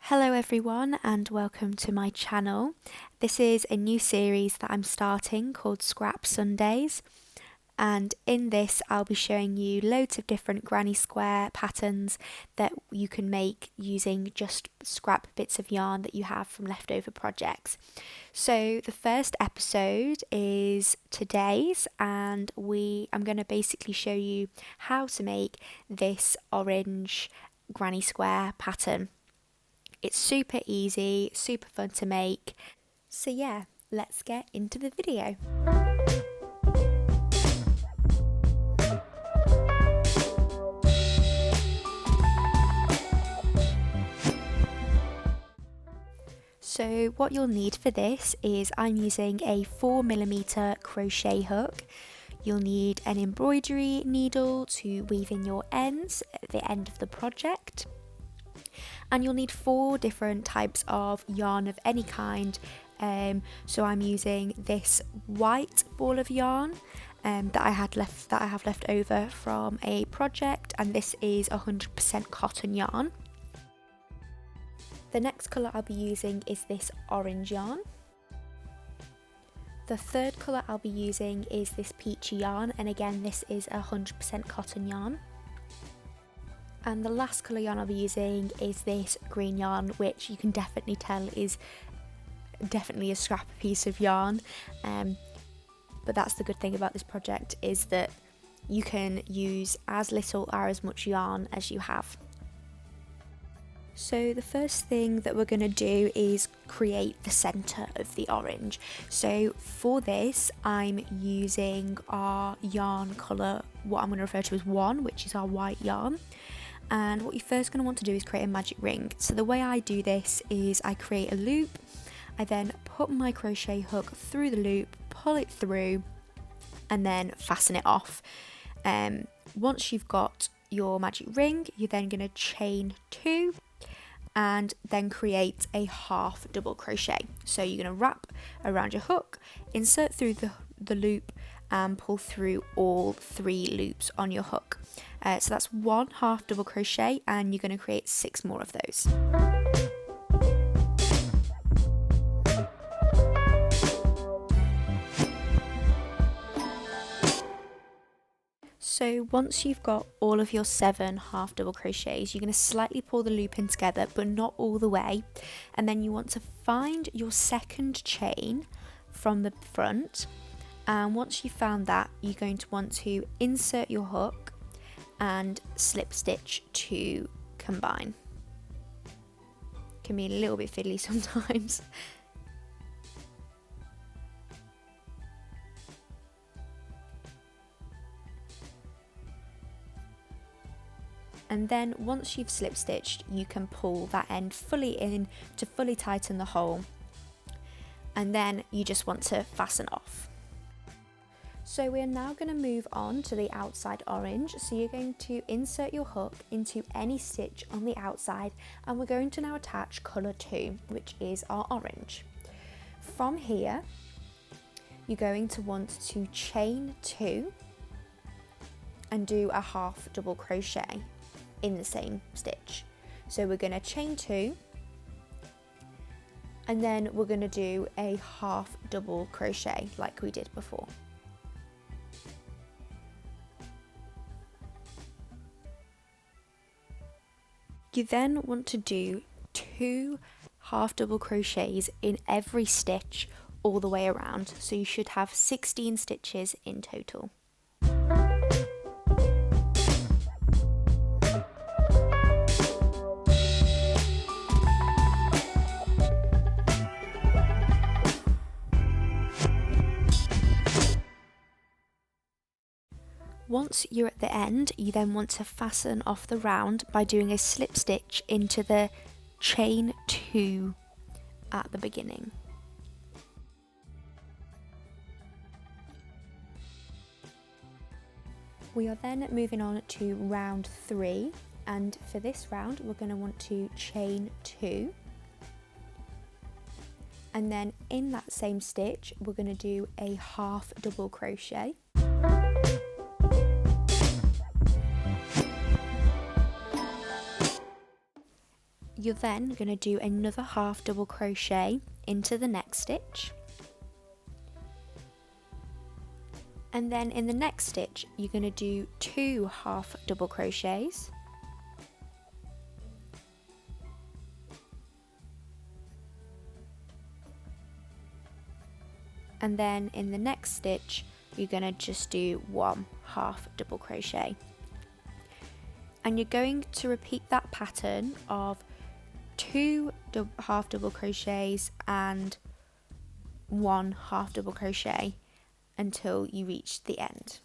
Hello everyone and welcome to my channel. This is a new series that I'm starting called Scrap Sundays, and in this I'll be showing you loads of different granny square patterns that you can make using just scrap bits of yarn that you have from leftover projects. So the first episode is today's, and I'm going to basically show you how to make this orange granny square pattern. It's super easy, super fun to make. So yeah, let's get into the video. So what you'll need for this is I'm using a 4mm crochet hook. You'll need an embroidery needle to weave in your ends at the end of the project. And you'll need 4 different types of yarn of any kind. So I'm using this white ball of yarn that I have left over from a project, and this is 100% cotton yarn. The next colour I'll be using is this orange yarn. The third colour I'll be using is this peachy yarn, and again this is 100% cotton yarn. And the last colour yarn I'll be using is this green yarn, which you can definitely tell is definitely a scrap piece of yarn. But that's the good thing about this project, is that you can use as little or as much yarn as you have. So the first thing that we're going to do is create the centre of the orange. So for this I'm using our yarn colour, what I'm going to refer to as 1, which is our white yarn. And what you're first going to want to do is create a magic ring. So the way I do this is I create a loop, I then put my crochet hook through the loop, pull it through, and then fasten it off. Once you've got your magic ring, you're then going to chain 2 and then create a half double crochet. So you're going to wrap around your hook, insert through the loop, and pull through all 3 loops on your hook. So that's 1 half double crochet, and you're going to create 6 more of those. So once you've got all of your 7 half double crochets, you're going to slightly pull the loop in together, but not all the way, and then you want to find your second chain from the front. And once you've found that, you're going to want to insert your hook and slip stitch to combine. Can be a little bit fiddly sometimes. And then once you've slip stitched, you can pull that end fully in to fully tighten the hole, and then you just want to fasten off. So we're now going to move on to the outside orange. So you're going to insert your hook into any stitch on the outside, and we're going to now attach colour 2, which is our orange. From here, you're going to want to chain 2 and do a half double crochet in the same stitch. So we're going to chain 2, and then we're going to do a half double crochet like we did before. You then want to do 2 half double crochets in every stitch all the way around, so you should have 16 stitches in total. Once you're at the end, you then want to fasten off the round by doing a slip stitch into the chain 2 at the beginning. We are then moving on to round 3, and for this round we're going to want to chain 2, and then in that same stitch we're going to do a half double crochet. You're then going to do another half double crochet into the next stitch, and then in the next stitch you're going to do 2 half double crochets, and then in the next stitch you're going to just do 1 half double crochet, and you're going to repeat that pattern of 2 half double crochets and 1 half double crochet until you reach the end.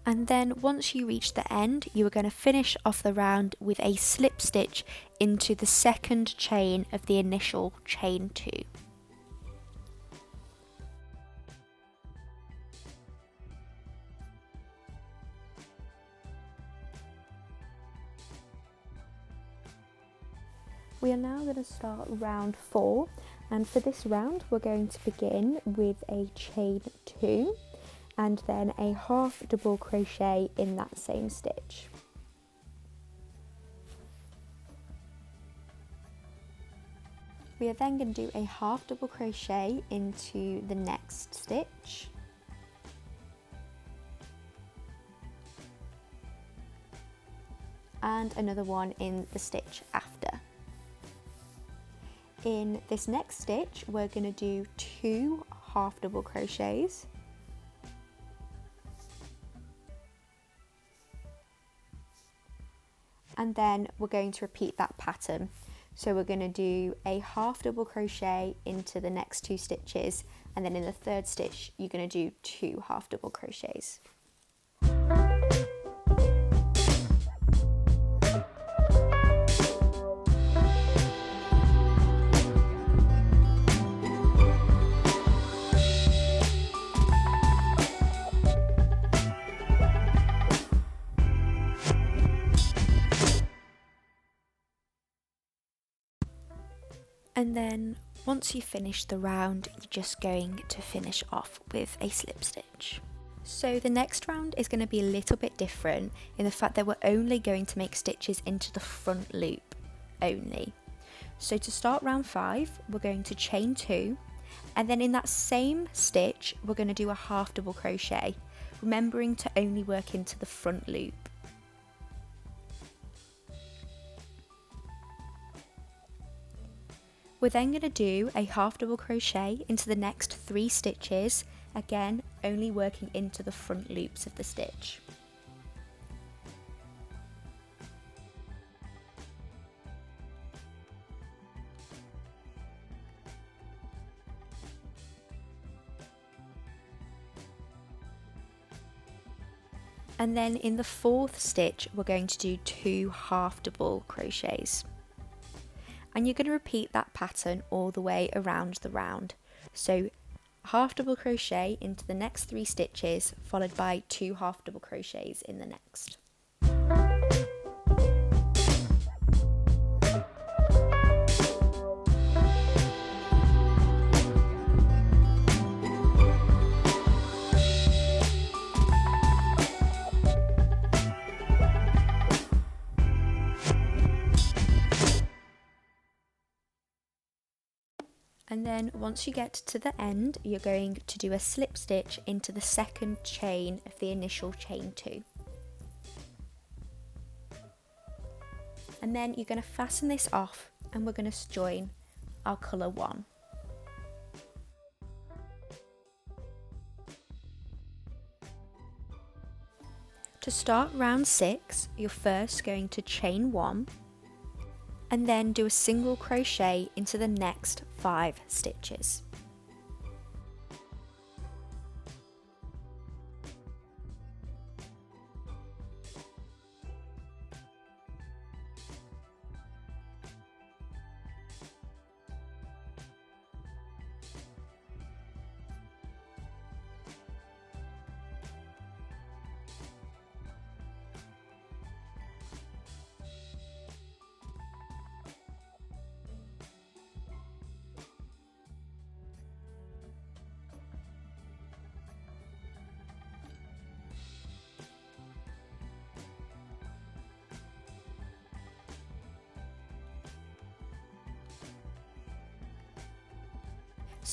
And then once you reach the end, you are going to finish off the round with a slip stitch into the second chain of the initial chain 2. We are now going to start round 4, and for this round we're going to begin with a chain 2 and then a half double crochet in that same stitch. We are then going to do a half double crochet into the next stitch, and another one in the stitch after. In this next stitch we're going to do 2 half double crochets, and then we're going to repeat that pattern. So we're going to do a half double crochet into the next 2 stitches, and then in the third stitch you're going to do 2 half double crochets. And then once you finish the round, you're just going to finish off with a slip stitch. So the next round is going to be a little bit different in the fact that we're only going to make stitches into the front loop only. So to start round 5, we're going to chain 2, and then in that same stitch we're going to do a half double crochet, remembering to only work into the front loop. We're then going to do a half double crochet into the next 3 stitches, again only working into the front loops of the stitch. And then in the 4th stitch we're going to do 2 half double crochets. And you're going to repeat that pattern all the way around the round. So half double crochet into the next 3 stitches, followed by 2 half double crochets in the next. And then once you get to the end, you're going to do a slip stitch into the second chain of the initial chain 2. And then you're going to fasten this off, and we're going to join our colour 1. To start round 6, you're first going to chain 1, and then do a single crochet into the next 5 stitches.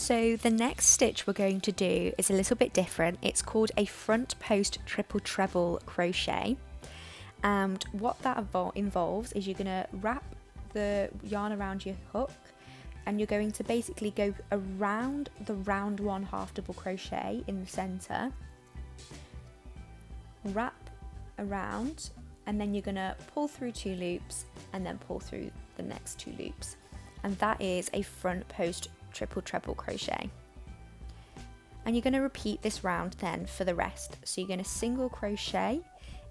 So the next stitch we're going to do is a little bit different. It's called a front post triple treble crochet, and what that involves is you're going to wrap the yarn around your hook, and you're going to basically go around the round 1/2 double crochet in the center, wrap around, and then you're going to pull through 2 loops and then pull through the next 2 loops, and that is a front post triple treble crochet. And you're going to repeat this round then for the rest. So you're going to single crochet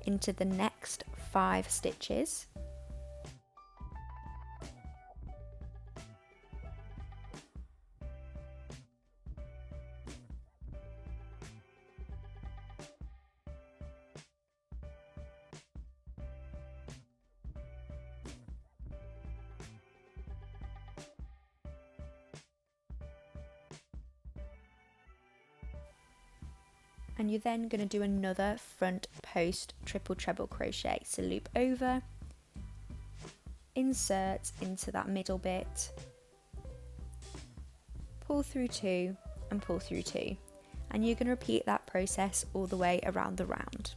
into the next 5 stitches, and you're then going to do another front post triple treble crochet. So loop over, insert into that middle bit, pull through 2 and pull through 2, and you're going to repeat that process all the way around the round.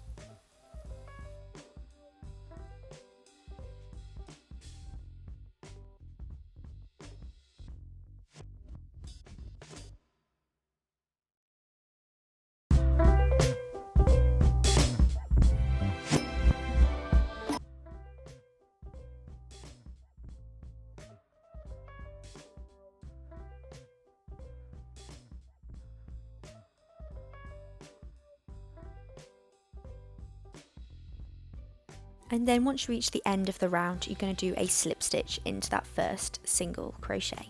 And then once you reach the end of the round, you're going to do a slip stitch into that first single crochet.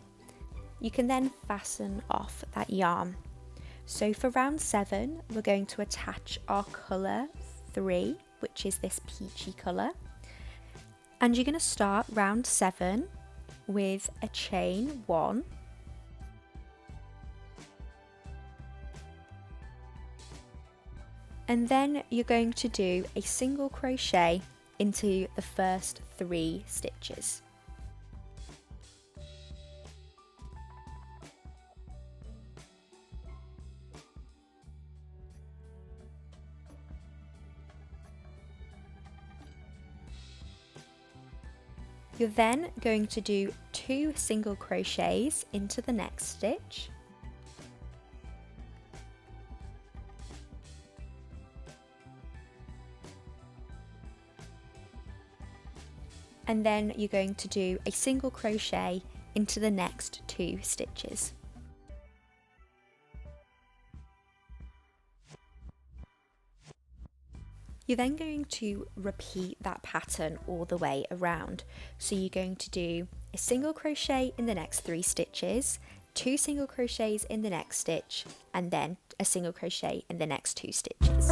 You can then fasten off that yarn. So for round 7, we're going to attach our colour 3, which is this peachy colour. And you're going to start round 7 with a chain 1, and then you're going to do a single crochet into the first 3 stitches. You're then going to do 2 single crochets into the next stitch, and then you're going to do a single crochet into the next 2 stitches. You're then going to repeat that pattern all the way around. So you're going to do a single crochet in the next 3 stitches, 2 single crochets in the next stitch, and then a single crochet in the next 2 stitches.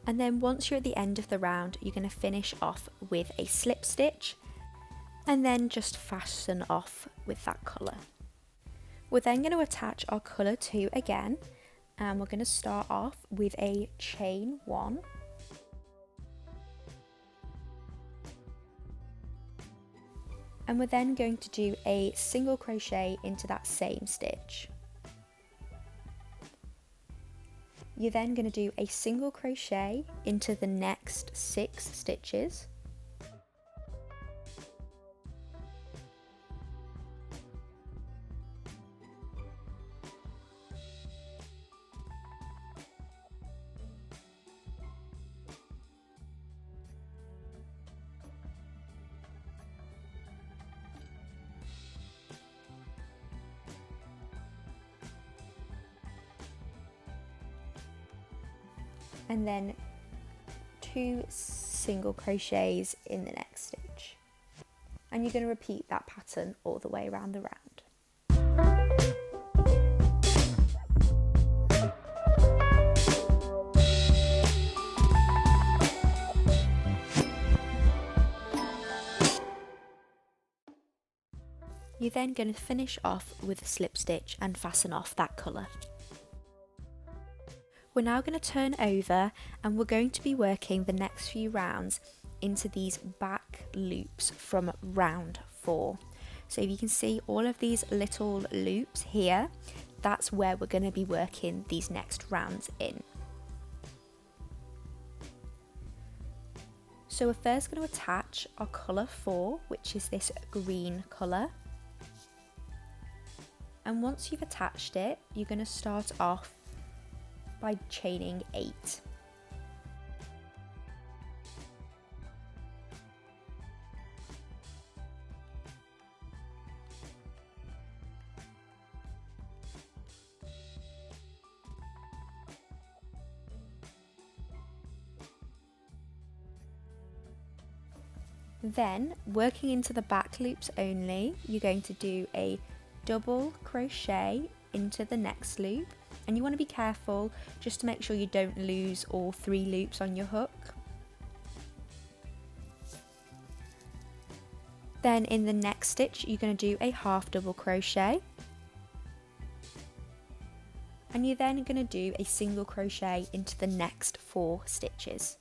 And then once you're at the end of the round, you're going to finish off with a slip stitch and then just fasten off with that colour. We're then going to attach our colour 2 again, and we're going to start off with a chain 1, and we're then going to do a single crochet into that same stitch. You're then going to do a single crochet into the next 6 stitches, and then 2 single crochets in the next stitch, and you're going to repeat that pattern all the way around the round. You're then going to finish off with a slip stitch and fasten off that colour. We're now going to turn over and we're going to be working the next few rounds into these back loops from round 4. So if you can see all of these little loops here, that's where we're going to be working these next rounds in. So we're first going to attach our colour 4, which is this green colour. And once you've attached it, you're going to start off by chaining 8. Then, working into the back loops only, you're going to do a double crochet into the next loop, and you want to be careful just to make sure you don't lose all 3 loops on your hook. Then in the next stitch you're going to do a half double crochet, and you're then going to do a single crochet into the next 4 stitches.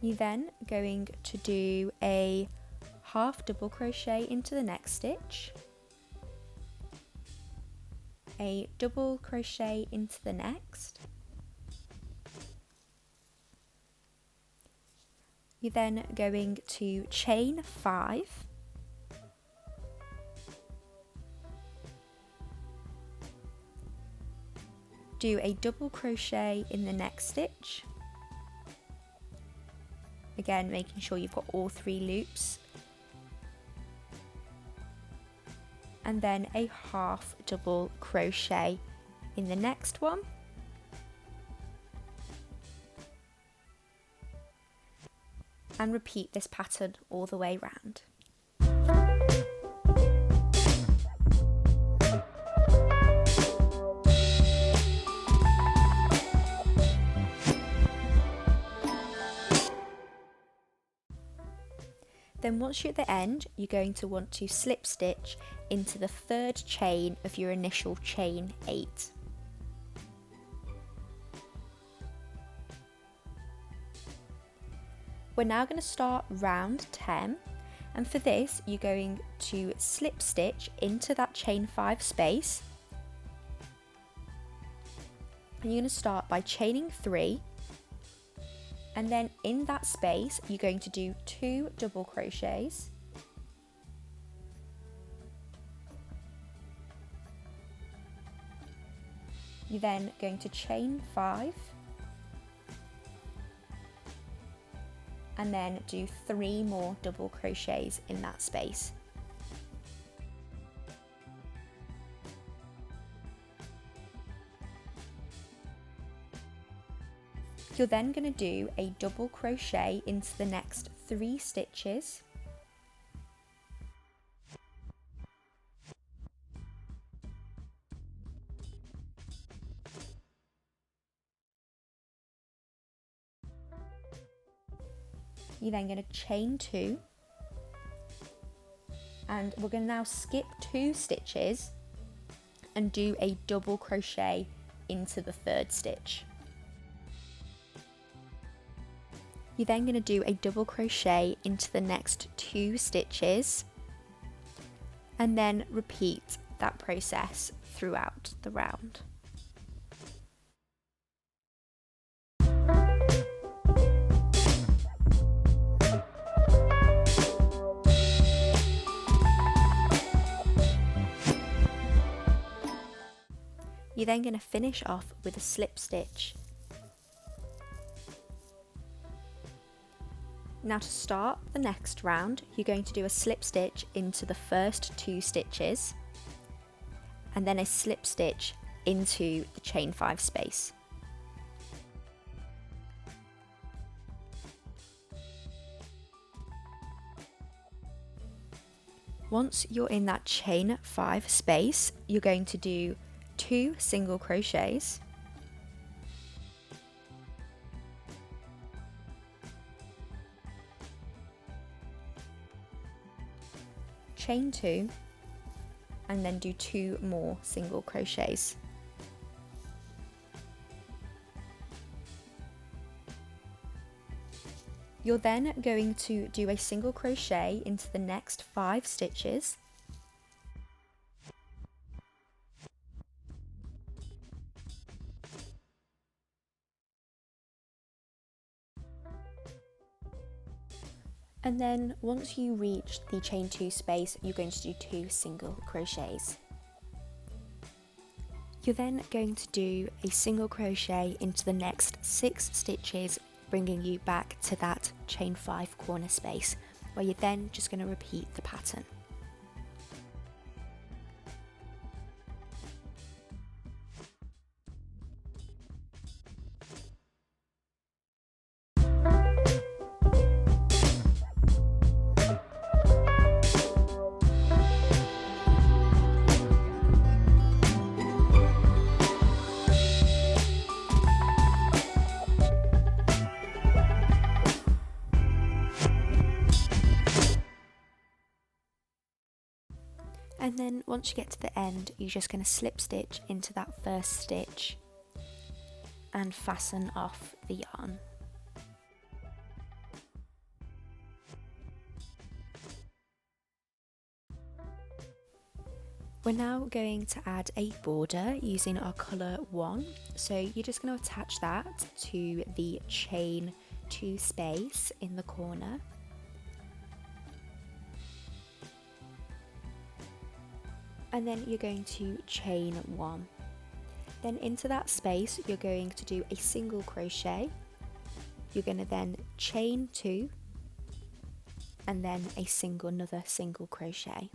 You're then going to do a half double crochet into the next stitch, a double crochet into the next. You're then going to chain 5, do a double crochet in the next stitch, again making sure you've got all 3 loops, and then a half double crochet in the next one, and repeat this pattern all the way round. Then once you're at the end, you're going to want to slip stitch into the 3rd chain of your initial chain 8. We're now going to start round 10, and for this you're going to slip stitch into that chain 5 space, and you're going to start by chaining 3, and then in that space you're going to do 2 double crochets, you're then going to chain 5, and then do 3 more double crochets in that space. You're then going to do a double crochet into the next 3 stitches, you're then going to chain 2, and we're going to now skip 2 stitches and do a double crochet into the 3rd stitch. You're then going to do a double crochet into the next 2 stitches, and then repeat that process throughout the round. You're then going to finish off with a slip stitch. Now to start the next round, you're going to do a slip stitch into the first 2 stitches, and then a slip stitch into the chain 5 space. Once you're in that chain 5 space, you're going to do 2 single crochets, chain 2, and then do 2 more single crochets. You're then going to do a single crochet into the next 5 stitches, and then once you reach the chain 2 space, you're going to do 2 single crochets. You're then going to do a single crochet into the next 6 stitches, bringing you back to that chain 5 corner space, where you're then just going to repeat the pattern. And then once you get to the end, you're just going to slip stitch into that first stitch and fasten off the yarn. We're now going to add a border using our colour 1. So you're just going to attach that to the chain 2 space in the corner. And then you're going to chain 1. Then into that space you're going to do a single crochet. You're going to then chain 2 and then another single crochet.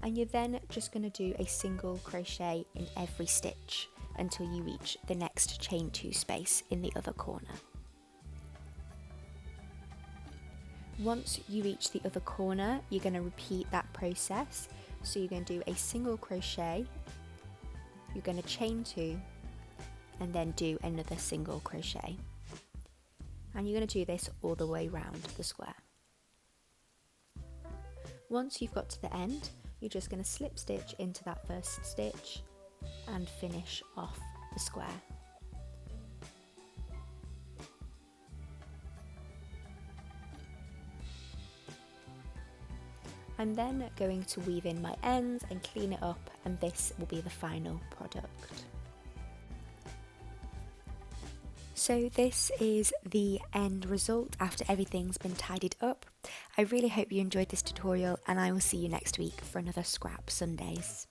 And you're then just going to do a single crochet in every stitch until you reach the next chain 2 space in the other corner. Once you reach the other corner, you're going to repeat that process. So you're going to do a single crochet, you're going to chain 2, and then do another single crochet. And you're going to do this all the way around the square. Once you've got to the end, you're just going to slip stitch into that first stitch and finish off the square. I'm then going to weave in my ends and clean it up, and this will be the final product. So this is the end result after everything's been tidied up. I really hope you enjoyed this tutorial, and I will see you next week for another Scrap Sundays.